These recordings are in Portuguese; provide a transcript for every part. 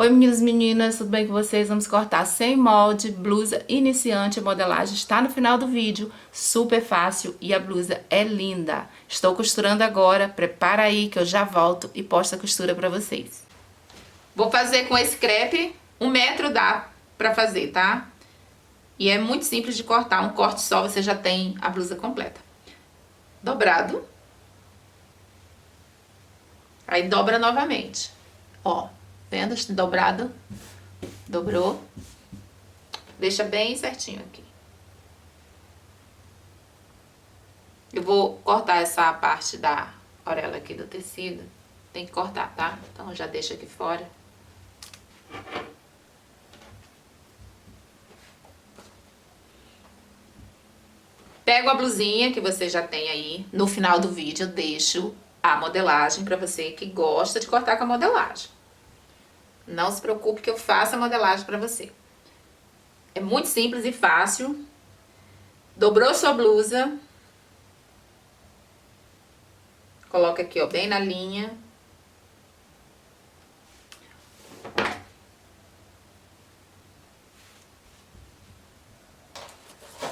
Oi meninos e meninas, tudo bem com vocês? Vamos cortar sem molde, blusa iniciante, a modelagem está no final do vídeo, super fácil e a blusa é linda. Estou costurando agora, prepara aí que eu já volto e posto a costura pra vocês. Vou fazer com esse crepe, 1 metro dá pra fazer, tá? E é muito simples de cortar, um corte só você já tem a blusa completa. Dobrado. Aí dobra novamente, ó. Vendo? Dobrado. Dobrou. Deixa bem certinho aqui. Eu vou cortar essa parte da orelha aqui do tecido. Tem que cortar, tá? Então já deixa aqui fora. Pego a blusinha que você já tem aí. No final do vídeo eu deixo a modelagem pra você que gosta de cortar com a modelagem. Não se preocupe que eu faço a modelagem pra você. É muito simples e fácil. Dobrou sua blusa. Coloca aqui, ó, bem na linha.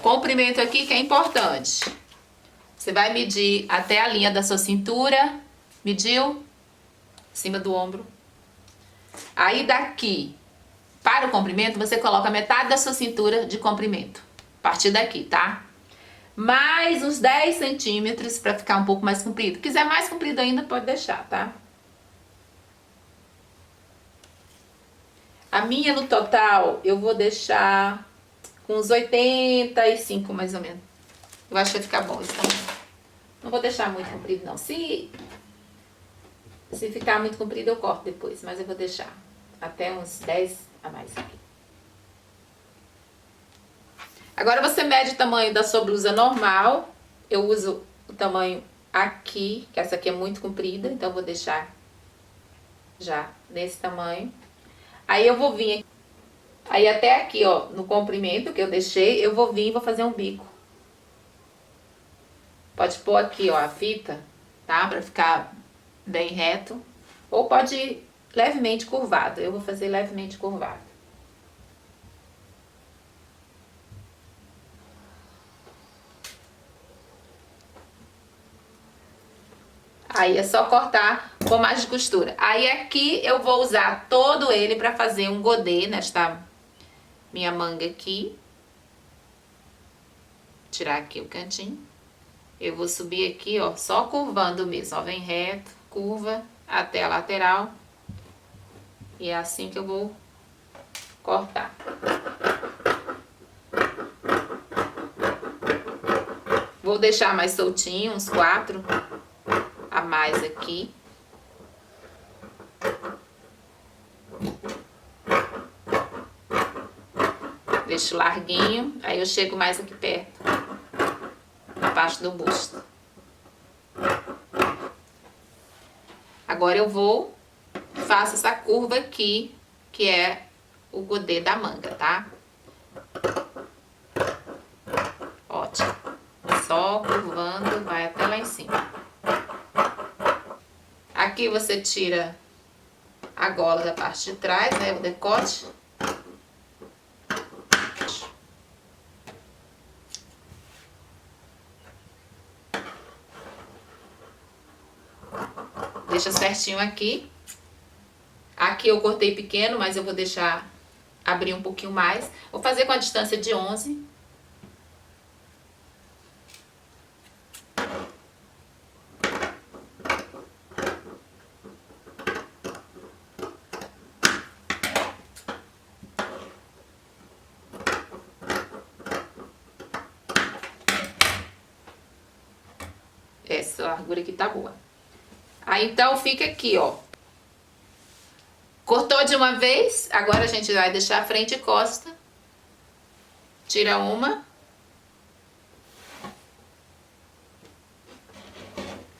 Comprimento aqui que é importante. Você vai medir até a linha da sua cintura. Mediu? Acima do ombro. Aí daqui para o comprimento, você coloca metade da sua cintura de comprimento. A partir daqui, tá? Mais uns 10 centímetros para ficar um pouco mais comprido. Se quiser mais comprido ainda, pode deixar, tá? A minha no total, eu vou deixar com uns 85 mais ou menos. Eu acho que vai ficar bom isso também. Não vou deixar muito comprido não. Se ficar muito comprido eu corto depois, mas eu vou deixar até uns 10 a mais aqui. Agora você mede o tamanho da sua blusa normal. Eu uso o tamanho aqui, que essa aqui é muito comprida, então eu vou deixar já nesse tamanho. Aí eu vou vir aqui, aí até aqui, ó, no comprimento que eu deixei, eu vou vir e vou fazer um bico. Pode pôr aqui, ó, a fita, tá? Pra ficar bem reto. Ou pode ir levemente curvado. Eu vou fazer levemente curvado. Aí é só cortar com mais de costura. Aí aqui eu vou usar todo ele pra fazer um godê nesta minha manga aqui. Tirar aqui o cantinho. Eu vou subir aqui, ó, só curvando mesmo, ó, vem reto, curva até a lateral. E é assim que eu vou cortar. Vou deixar mais soltinho, uns 4 a mais aqui. Deixo larguinho, aí eu chego mais aqui perto, na parte do busto. Agora eu vou, faço essa curva aqui, que é o godê da manga, tá? Ótimo. Só curvando, vai até lá em cima. Aqui você tira a gola da parte de trás, né, o decote. Deixa certinho aqui. Aqui eu cortei pequeno, mas eu vou deixar abrir um pouquinho mais. Vou fazer com a distância de 11. Essa largura aqui tá boa. Aí então fica aqui, ó. Cortou de uma vez, agora a gente vai deixar a frente e costa. Tira uma.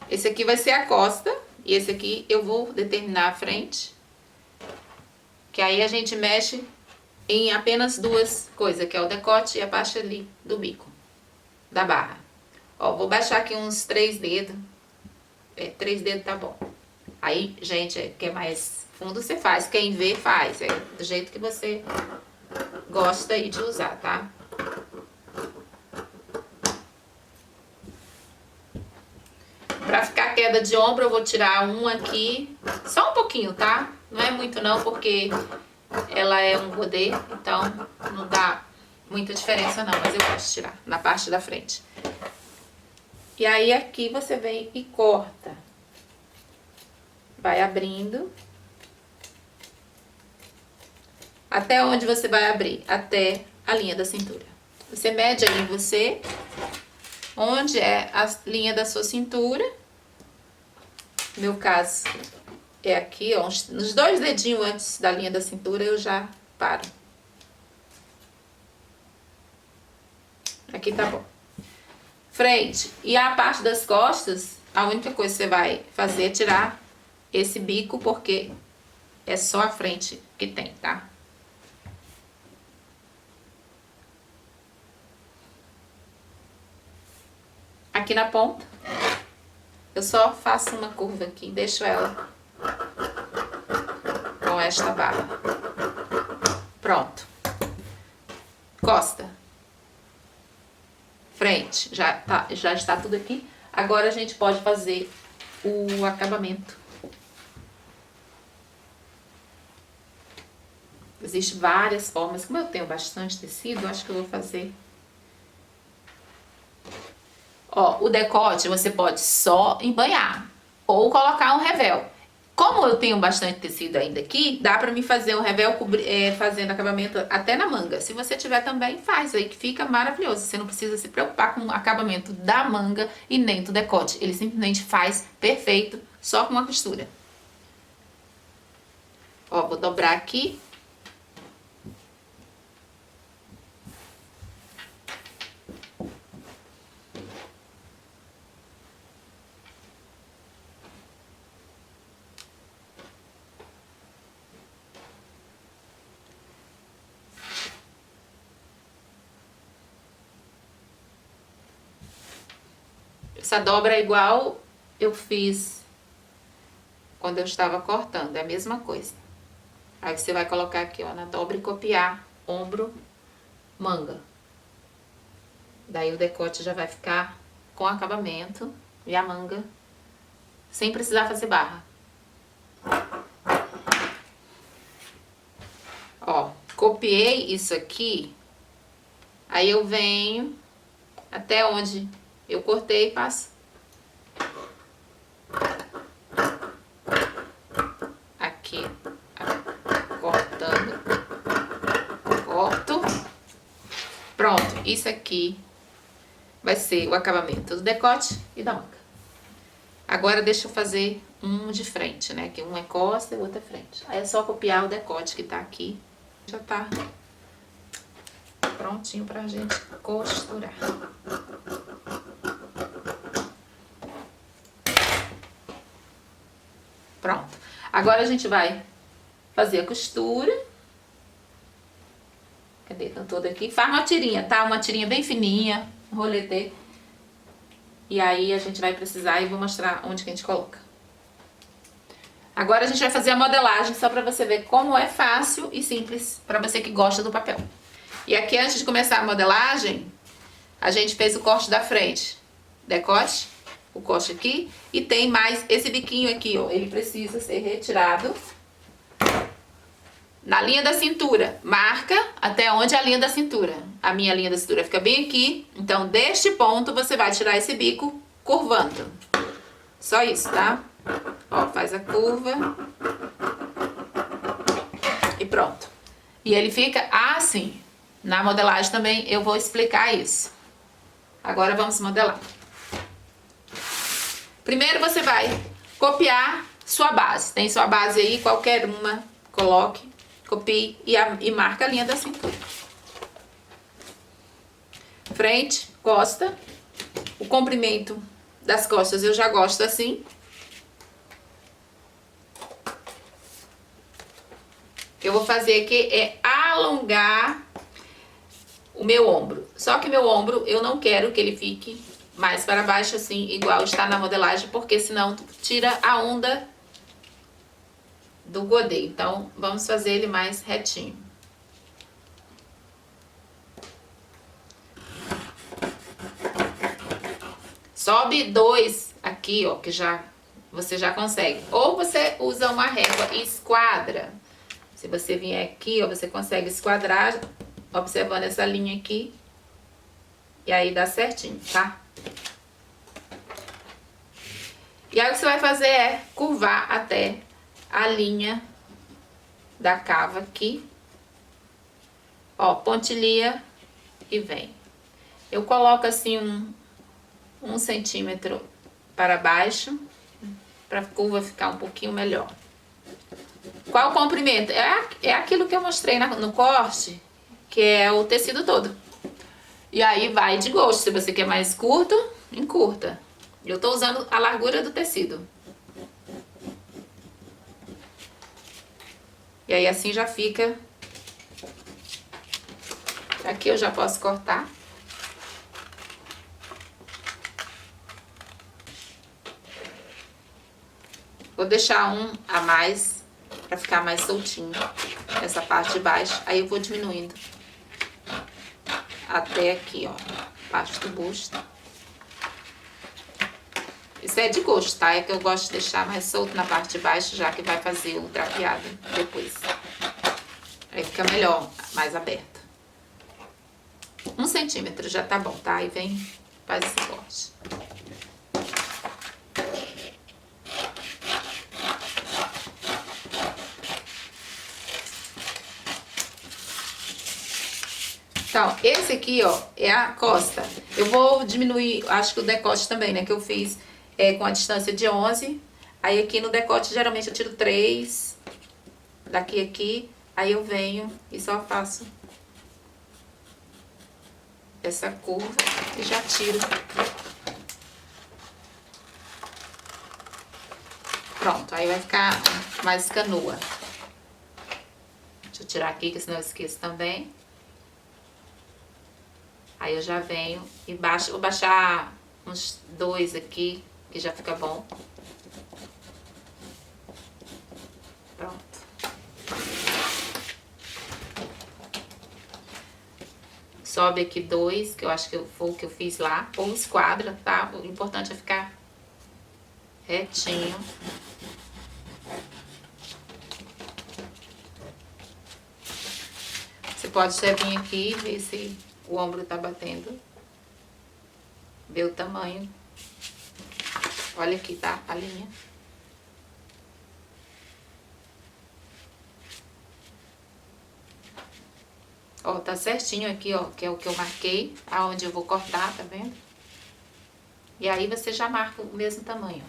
Esse aqui vai ser a costa e esse aqui eu vou determinar a frente. Que aí a gente mexe em apenas 2 coisas, que é o decote e a parte ali do bico, da barra. Ó, vou baixar aqui uns 3 dedos. 3 dedos tá bom. Aí, gente, que é mais Fundo você faz, quem vê faz, é do jeito que você gosta aí de usar, tá? Pra ficar queda de ombro, eu vou tirar um aqui, só um pouquinho, tá? Não é muito não, porque ela é um godê, então não dá muita diferença não, mas eu gosto de tirar na parte da frente. E aí aqui você vem e corta. Vai abrindo. Até onde você vai abrir? Até a linha da cintura. Você mede ali você, onde é a linha da sua cintura. No meu caso, é aqui, ó, nos 2 dedinhos antes da linha da cintura eu já paro. Aqui tá bom. Frente e a parte das costas, a única coisa que você vai fazer é tirar esse bico, porque é só a frente que tem, tá? Aqui na ponta, eu só faço uma curva aqui, deixo ela com esta barra. Pronto. Costa. Frente, já está tudo aqui. Agora a gente pode fazer o acabamento. Existem várias formas. Como eu tenho bastante tecido, acho que eu vou fazer. Ó, o decote você pode só embanhar ou colocar um revel. Como eu tenho bastante tecido ainda aqui, dá pra mim fazer o revel fazendo acabamento até na manga. Se você tiver também, faz aí que fica maravilhoso. Você não precisa se preocupar com o acabamento da manga e nem do decote. Ele simplesmente faz perfeito, só com uma costura. Ó, vou dobrar aqui. Essa dobra é igual eu fiz quando eu estava cortando, é a mesma coisa. Aí você vai colocar aqui, ó, na dobra e copiar ombro, manga. Daí o decote já vai ficar com acabamento e a manga sem precisar fazer barra. Ó, copiei isso aqui, aí eu venho até onde eu cortei e passo. Aqui, cortando, corto. Pronto, isso aqui vai ser o acabamento do decote e da manga. Agora deixa eu fazer um de frente, né? Que um é costa e o outro é frente. Aí é só copiar o decote que tá aqui. Já tá prontinho pra gente costurar. Pronto. Agora a gente vai fazer a costura. Cadê? Tá toda aqui. Faz uma tirinha, tá? Uma tirinha bem fininha, roletê. E aí a gente vai precisar e vou mostrar onde que a gente coloca. Agora a gente vai fazer a modelagem só pra você ver como é fácil e simples pra você que gosta do papel. E aqui antes de começar a modelagem, a gente fez o corte da frente. Decote, o corte aqui. E tem mais esse biquinho aqui, ó. Ele precisa ser retirado. Na linha da cintura, marca até onde é a linha da cintura. A minha linha da cintura fica bem aqui. Então, deste ponto, você vai tirar esse bico curvando. Só isso, tá? Ó, faz a curva. E pronto. E ele fica assim. Na modelagem também eu vou explicar isso. Agora vamos modelar. Primeiro você vai copiar sua base. Tem sua base aí, qualquer uma, coloque. Copie e marca a linha da cintura. Frente, costa. O comprimento das costas eu já gosto assim. O que eu vou fazer aqui é alongar o meu ombro. Só que meu ombro eu não quero que ele fique mais para baixo assim, igual está na modelagem, porque senão tira a onda do godê. Então, vamos fazer ele mais retinho. Sobe 2 aqui, ó, que você já consegue. Ou você usa uma régua e esquadra. Se você vier aqui, ó, você consegue esquadrar, observando essa linha aqui. E aí dá certinho, tá? E aí o que você vai fazer é curvar até a linha da cava aqui. Ó, pontilha e vem. Eu coloco assim um centímetro para baixo, para a curva ficar um pouquinho melhor. Qual o comprimento? É aquilo que eu mostrei no corte, que é o tecido todo. E aí vai de gosto, se você quer mais curto, encurta. Eu tô usando a largura do tecido. E aí assim já fica. Aqui eu já posso cortar. Vou deixar um a mais, pra ficar mais soltinho, essa parte de baixo. Aí eu vou diminuindo até aqui, ó, parte do busto. Isso é de gosto, tá? É que eu gosto de deixar mais solto na parte de baixo, já que vai fazer o drapeado depois. Aí fica melhor, mais aberto. 1 centímetro já tá bom, tá? Aí vem, faz esse corte. Então, esse aqui, ó, é a costa. Eu vou diminuir, acho que o decote também, né? Que eu fiz com a distância de 11. Aí aqui no decote, geralmente eu tiro 3. Daqui aqui. Aí eu venho e só faço essa curva e já tiro. Pronto, aí vai ficar mais canoa. Deixa eu tirar aqui, que senão eu esqueço também. Aí eu já venho e baixo, vou baixar uns 2 aqui, que já fica bom. Pronto. Sobe aqui 2, que eu acho que foi o que eu fiz lá. Ou esquadra, tá? O importante é ficar retinho. Você pode até vir aqui e ver se o ombro tá batendo. Ver o tamanho. Olha aqui, tá? A linha. Ó, tá certinho aqui, ó, que é o que eu marquei, aonde eu vou cortar, tá vendo? E aí você já marca o mesmo tamanho.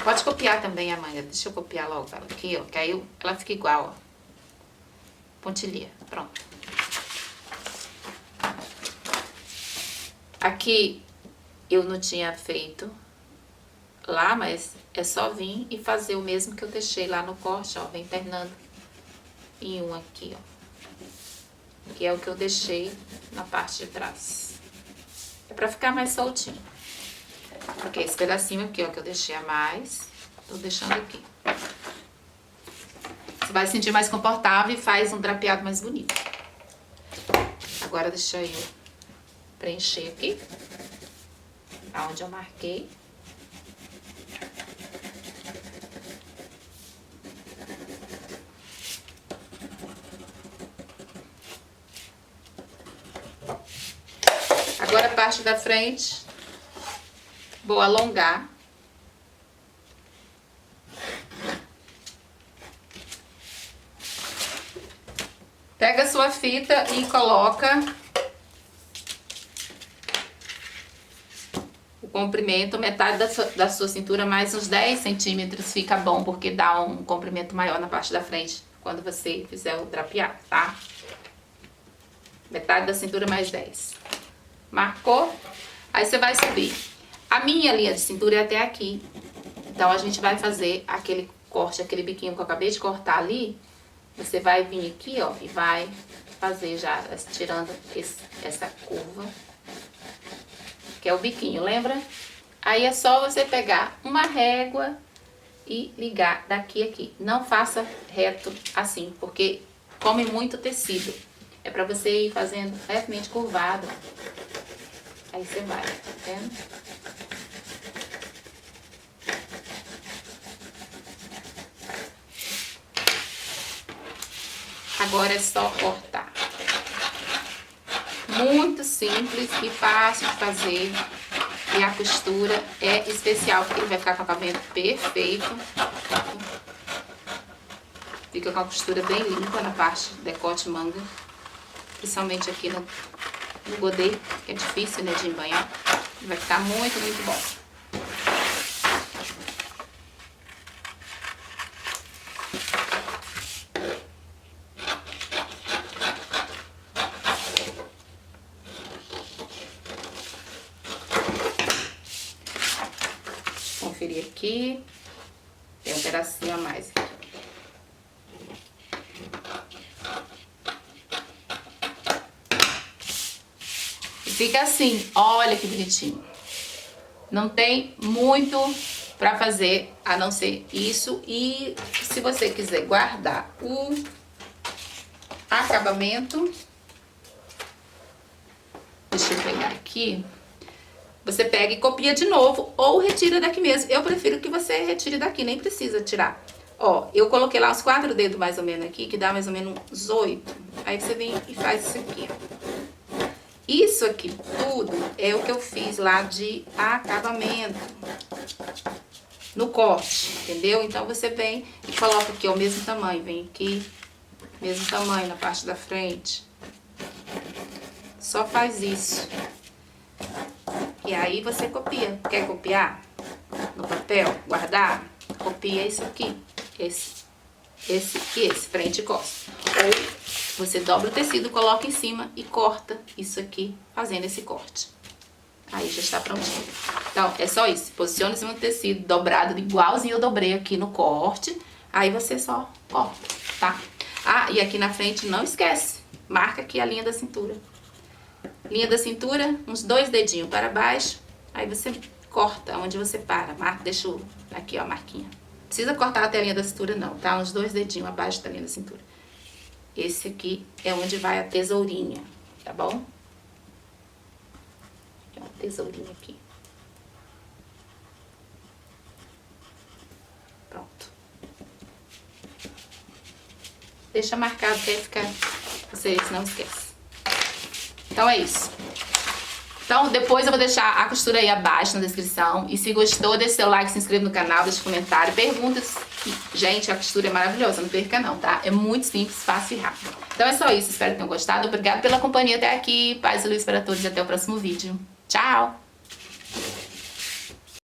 Pode copiar também a manga. Deixa eu copiar logo ela aqui, ó, que aí ela fica igual, ó. Pontilha, pronto. Aqui eu não tinha feito lá, mas é só vir e fazer o mesmo que eu deixei lá no corte, ó, vem internando em um aqui, ó, que é o que eu deixei na parte de trás. É pra ficar mais soltinho. Porque esse pedacinho aqui, ó, que eu deixei a mais, tô deixando aqui. Você vai se sentir mais confortável e faz um drapeado mais bonito. Agora deixa eu preencher aqui, aonde eu marquei. Agora a parte da frente, vou alongar. Pega a sua fita e coloca o comprimento, metade da sua cintura, mais uns 10 centímetros, fica bom, porque dá um comprimento maior na parte da frente, quando você fizer o drapeado, tá? Metade da cintura mais 10. Marcou? Aí você vai subir. A minha linha de cintura é até aqui. Então, a gente vai fazer aquele corte, aquele biquinho que eu acabei de cortar ali. Você vai vir aqui, ó, e vai fazer já, tirando essa curva, que é o biquinho, lembra? Aí é só você pegar uma régua e ligar daqui a aqui. Não faça reto assim, porque come muito tecido. É pra você ir fazendo levemente curvado. Aí você vai, tá vendo? Agora é só cortar. Muito simples e fácil de fazer. E a costura é especial, porque ele vai ficar com o acabamento perfeito. Fica com a costura bem limpa na parte decote manga. Principalmente aqui no godê, que é difícil, né, de embanhar. Vai ficar muito, muito bom. Conferir aqui. Tem um pedacinho a mais aqui. E fica assim, olha que bonitinho. Não tem muito pra fazer, a não ser isso. E se você quiser guardar o acabamento, deixa eu pegar aqui. Você pega e copia de novo ou retira daqui mesmo. Eu prefiro que você retire daqui, nem precisa tirar. Ó, eu coloquei lá uns 4 dedos mais ou menos aqui, que dá mais ou menos uns 8. Aí você vem e faz isso aqui, ó. Isso aqui tudo é o que eu fiz lá de acabamento no corte, entendeu? Então você vem e coloca aqui, ó, o mesmo tamanho. Vem aqui, mesmo tamanho na parte da frente. Só faz isso. E aí você copia. Quer copiar no papel, guardar? Copia isso aqui. Esse e esse, frente e costa. Ou você dobra o tecido, coloca em cima e corta isso aqui, fazendo esse corte. Aí já está prontinho. Então, é só isso. Posiciona em cima do tecido, dobrado, igualzinho eu dobrei aqui no corte. Aí você só corta, tá? Ah, e aqui na frente, não esquece. Marca aqui a linha da cintura. Linha da cintura, uns 2 dedinhos para baixo. Aí você corta onde você para. Marca, deixa aqui, ó, a marquinha. Não precisa cortar até a linha da cintura, não, tá? Uns 2 dedinhos abaixo da linha da cintura. Esse aqui é onde vai a tesourinha, tá bom? Tem uma tesourinha aqui. Pronto. Deixa marcado pra ficar... Você não esquece. Então é isso. Então depois eu vou deixar a costura aí abaixo na descrição. E se gostou, deixa seu like, se inscreva no canal, deixa comentário, perguntas. Gente, a costura é maravilhosa, não perca não, tá? É muito simples, fácil e rápido. Então é só isso, espero que tenham gostado. Obrigada pela companhia até aqui. Paz e luz para todos e até o próximo vídeo. Tchau!